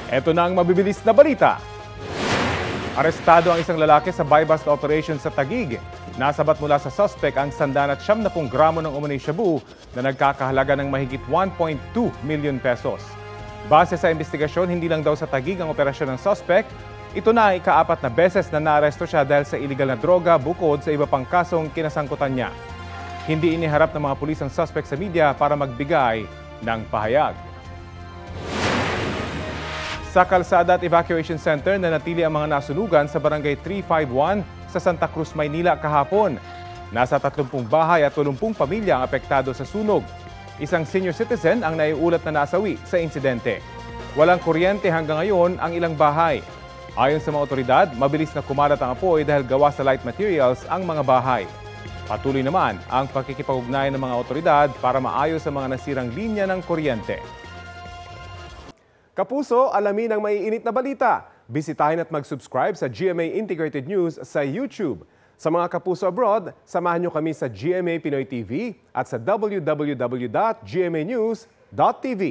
Ito na ang mabibilis na balita. Arestado ang isang lalaki sa buy-bust operation sa Taguig. Nasabat mula sa suspect ang 170 gramo ng umano'y shabu na nagkakahalaga ng mahigit 1.2 million pesos. Base sa investigasyon, hindi lang daw sa Taguig ang operasyon ng suspect. Ito na ang ika-4 na beses na naaresto siya dahil sa illegal na droga bukod sa iba pang kasong kinasangkutan niya. Hindi iniharap ng mga pulis ang suspect sa media para magbigay ng pahayag. Sa Kalsada at Evacuation Center, nanatili ang mga nasunugan sa Barangay 351 sa Santa Cruz, Maynila kahapon. Nasa 30 bahay at 80 pamilya ang apektado sa sunog. Isang senior citizen ang naiulat na nasawi sa insidente. Walang kuryente hanggang ngayon ang ilang bahay. Ayon sa mga otoridad, mabilis na kumalat ang apoy dahil gawa sa light materials ang mga bahay. Patuloy naman ang pakikipag-ugnayan ng mga otoridad para maayos ang mga nasirang linya ng kuryente. Kapuso, alamin ang maiinit na balita. Bisitahin at mag-subscribe sa GMA Integrated News sa YouTube. Sa mga kapuso abroad, samahan niyo kami sa GMA Pinoy TV at sa www.gmanews.tv.